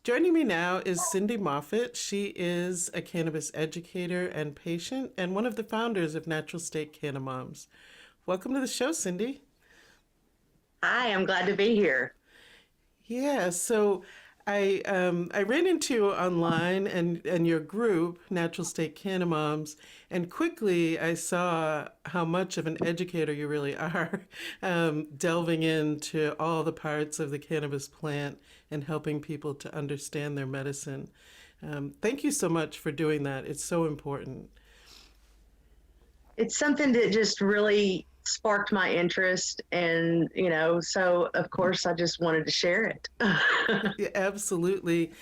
Joining me now is Cindy Moffitt. She is a cannabis educator and patient and one of the founders of Natural State Cannamoms. Welcome to the show, Cindy. Hi, I'm glad to be here. Yeah, so I ran into you online and your group, Natural State Cannamoms, and quickly I saw how much of an educator you really are, delving into all the parts of the cannabis plant and helping people to understand their medicine. Thank you so much for doing that. It's so important. It's something that just really sparked my interest, and so of course I just wanted to share it. Yeah, absolutely.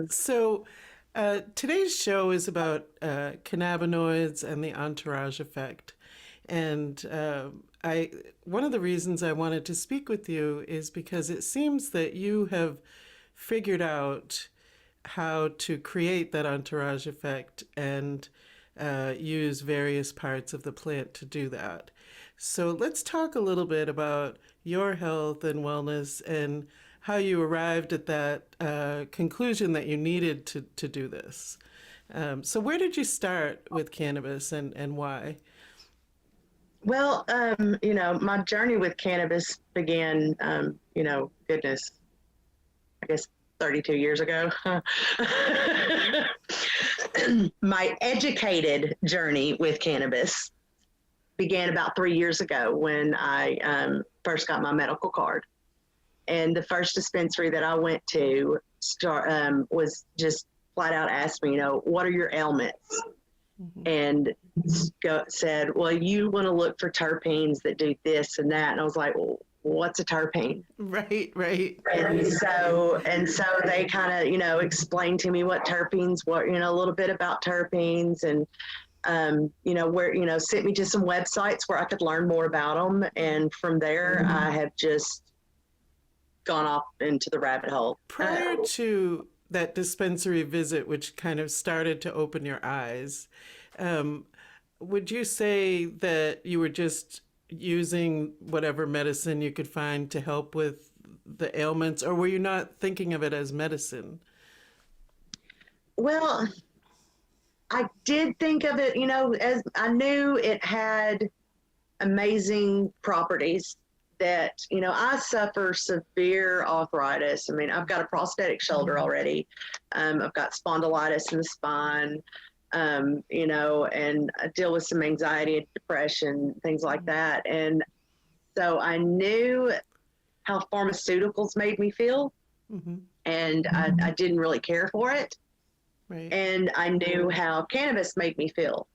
So today's show is about cannabinoids and the entourage effect. And one of the reasons I wanted to speak with you is because it seems that you have figured out how to create that entourage effect and use various parts of the plant to do that. So let's talk a little bit about your health and wellness and how you arrived at that conclusion that you needed to do this. So where did you start with cannabis and why? Well, my journey with cannabis began, goodness, I guess 32 years ago. My educated journey with cannabis began about 3 years ago when I first got my medical card. And the first dispensary that I went to was just flat out asked me, what are your ailments? Mm-hmm. And said, well, you want to look for terpenes that do this and that. And I was like, well, what's a terpene? Right. And so they kind of, explained to me what terpenes were, a little bit about terpenes, and where, sent me to some websites where I could learn more about them. And from there, I have just gone off into the rabbit hole. Prior to that dispensary visit, which kind of started to open your eyes, would you say that you were just using whatever medicine you could find to help with the ailments, or were you not thinking of it as medicine? Well, I did think of it, as I knew it had amazing properties that, I suffer severe arthritis. I mean, I've got a prosthetic shoulder already. I've got spondylitis in the spine, and I deal with some anxiety and depression, things like that. And so I knew how pharmaceuticals made me feel, and I didn't really care for it. Right. And I knew how cannabis made me feel.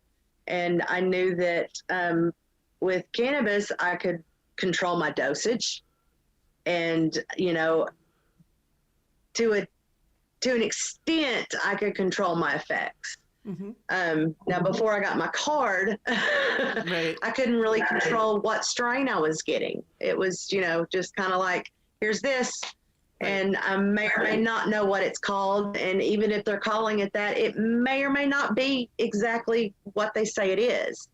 And I knew that with cannabis, I could control my dosage. And, to an extent, I could control my effects. Now, before I got my card, right. I couldn't really control what strain I was getting. It was, just kind of like, here's this. And I may or may not know what it's called. And even if they're calling it that, it may or may not be exactly what they say it is.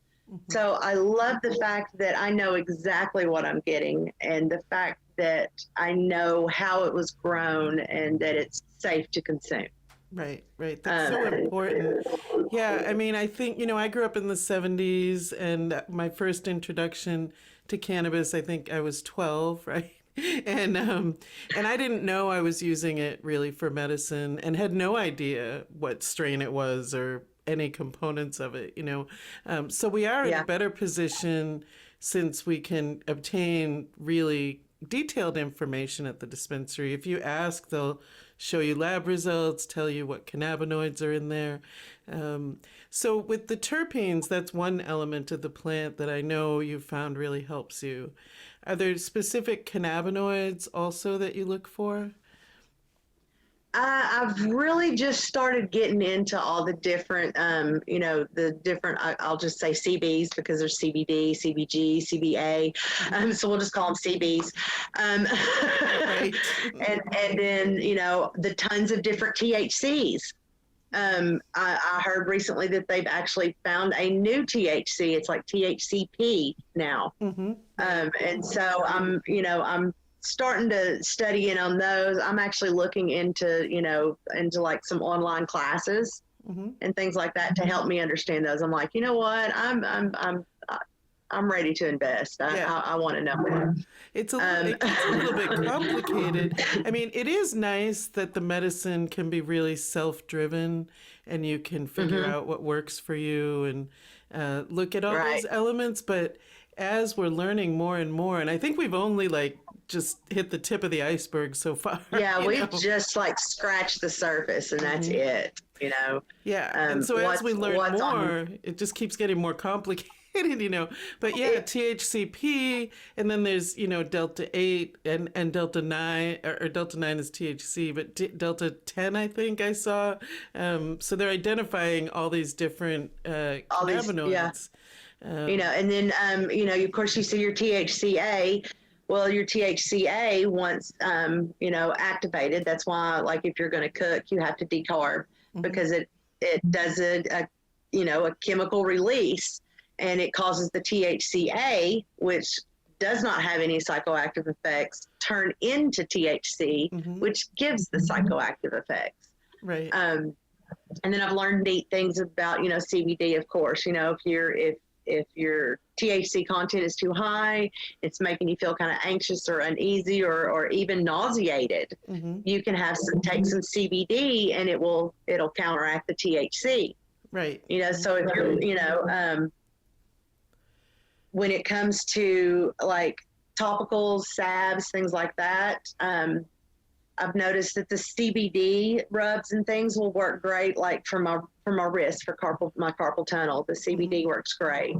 So I love the fact that I know exactly what I'm getting, and the fact that I know how it was grown and that it's safe to consume. Right. That's so important. Yeah, I mean, I think, I grew up in the 70s, and my first introduction to cannabis, I think I was 12, right? And I didn't know I was using it really for medicine, and had no idea what strain it was or any components of it, So we are in a better position since we can obtain really detailed information at the dispensary. If you ask, they'll show you lab results, tell you what cannabinoids are in there. So with the terpenes, that's one element of the plant that I know you found really helps you. Are there specific cannabinoids also that you look for? I've really just started getting into all the different, I'll just say CBs because there's CBD, CBG, CBA. So we'll just call them CBs. Right. And then, the tons of different THCs. I heard recently that they've actually found a new THC. It's like THCP now. And so I'm starting to study in on those. I'm actually looking into, into like some online classes and things like that to help me understand those. I'm like, you know what? I'm ready to invest. I want to know more. It gets a little bit complicated. I mean, it is nice that the medicine can be really self-driven and you can figure out what works for you and look at all those elements. But as we're learning more and more, and I think we've only like just hit the tip of the iceberg so far. Yeah, we've just like scratched the surface and that's it, Yeah, and so as we learn more, it just keeps getting more complicated. But yeah, THCP, and then there's, Delta 8 and Delta 9, or Delta 9 is THC, but Delta 10, I think I saw. So they're identifying all these different cannabinoids. And then, of course, you see your THCA. Well, your THCA, once, activated, that's why, like, if you're going to cook, you have to decarb because it does a chemical release. And it causes the THCA, which does not have any psychoactive effects, turn into THC, which gives the psychoactive effects. Right. And then I've learned neat things about, CBD, of course. If your THC content is too high, it's making you feel kind of anxious or uneasy or even nauseated. You can take some CBD and it'll counteract the THC. Right. So if you're, when it comes to like topicals, salves, things like that, I've noticed that the CBD rubs and things will work great, like for my wrist, for my carpal tunnel. The CBD works great.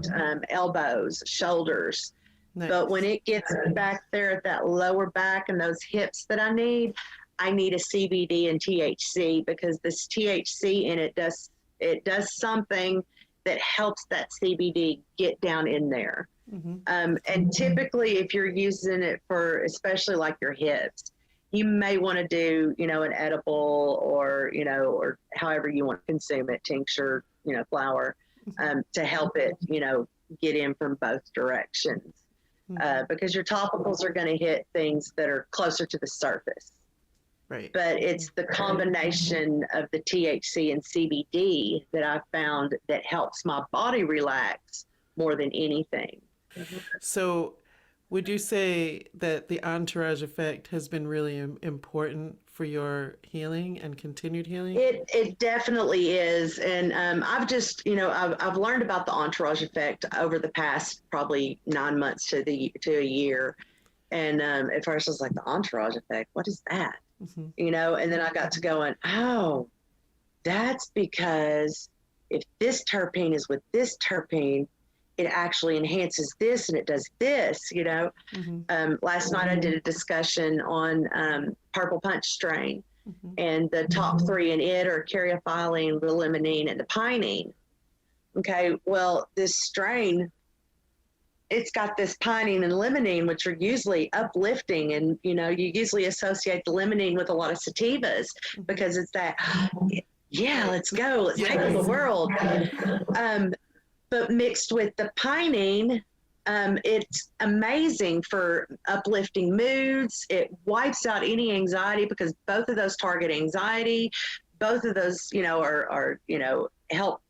Elbows, shoulders. Nice. But when it gets back there at that lower back and those hips that I need a CBD and THC, because this THC in it does something that helps that CBD get down in there. And typically if you're using it for, especially like your hips, you may want to do, an edible or however you want to consume it, tincture, flower, to help it, get in from both directions. Because your topicals are going to hit things that are closer to the surface. Right. But it's the combination of the THC and CBD that I found that helps my body relax more than anything. So would you say that the Entourage Effect has been really important for your healing and continued healing? It definitely is. And I've just, I've learned about the Entourage Effect over the past probably 9 months to a year. And at first I was like, the Entourage Effect, what is that? And then I got to going, oh, that's because if this terpene is with this terpene, it actually enhances this and it does this, Last night I did a discussion on Purple Punch strain, and the top three in it are caryophyllene, the limonene, and the pinene. Okay, well, this strain, it's got this pinene and limonene, which are usually uplifting. And, you usually associate the limonene with a lot of sativas because it's that, let's go. Let's take over the world. But mixed with the pinene, it's amazing for uplifting moods. It wipes out any anxiety because both of those target anxiety. Both of those, are help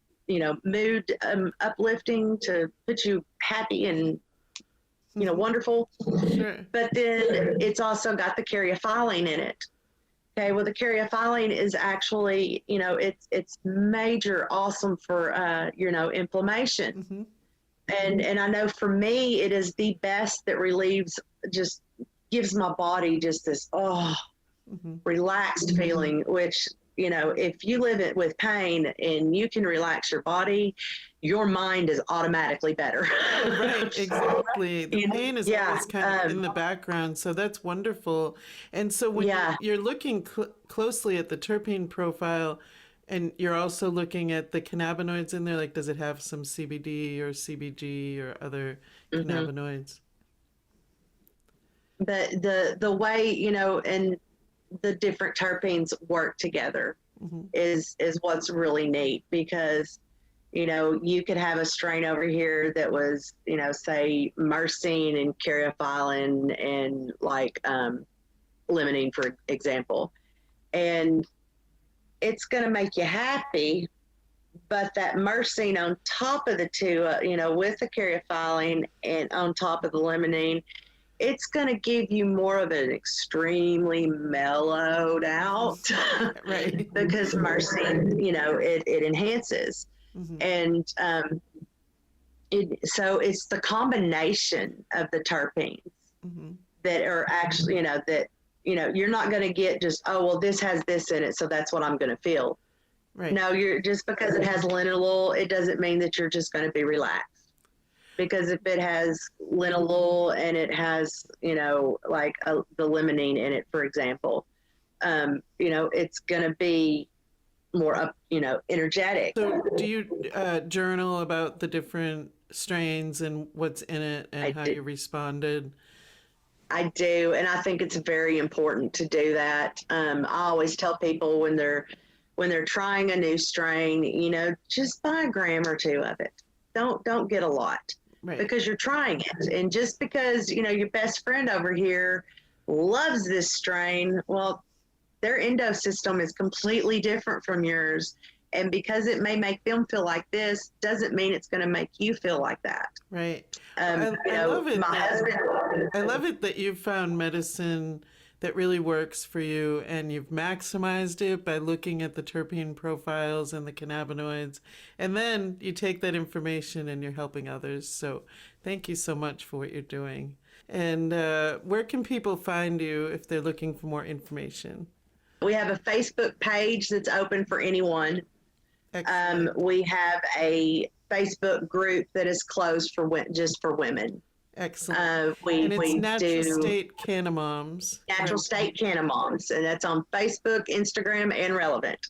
mood uplifting to put you happy and, wonderful. Sure. But then it's also got the caryophyllene in it. Okay, well, the caryophyllene is actually, it's major awesome for, inflammation. And I know for me, it is the best that relieves, just gives my body just this, relaxed feeling, which, if you live it with pain and you can relax your body, your mind is automatically better. Right, exactly. The pain is always kind of in the background, so that's wonderful. And so when you're looking closely at the terpene profile, and you're also looking at the cannabinoids in there, like does it have some CBD or CBG or other cannabinoids? The way, and the different terpenes work together is what's really neat, because You know, you could have a strain over here that was, you know, say myrcene and caryophyllene and like limonene, for example. And it's going to make you happy, but that myrcene on top of the two, you know, with the caryophyllene and on top of the limonene, it's going to give you more of an extremely mellowed out Right. because myrcene, you know, it enhances. And so it's the combination of the terpenes that are actually, you know, that, you know, you're not going to get just, oh, well, this has this in it, so that's what I'm going to feel. Right. No, you're just because it has linalool, it doesn't mean that you're just going to be relaxed. Because if it has linalool and it has, you know, like the limonene in it, for example, you know, it's going to be more up, you know, energetic. So do you journal about the different strains and what's in it and how you responded? I do, and I think it's very important to do that. I always tell people when they're trying a new strain, you know, just buy a gram or two of it. Don't get a lot. Right. Because you're trying it. And just because, you know, your best friend over here loves this strain, well, their endo system is completely different from yours. And because it may make them feel like this, doesn't mean it's going to make you feel like that. Right. I love it. I love it that you've found medicine that really works for you, and you've maximized it by looking at the terpene profiles and the cannabinoids, and then you take that information and you're helping others. So thank you so much for what you're doing. And where can people find you if they're looking for more information? We have a Facebook page that's open for anyone. We have a Facebook group that is closed for just for women. Excellent. And it's Natural State Cannamoms. Natural State Cannamoms, and that's on Facebook, Instagram, and Relevant.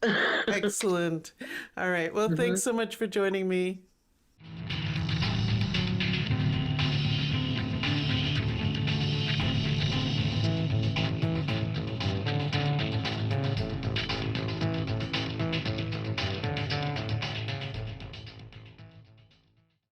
Excellent. All right. Well, thanks so much for joining me.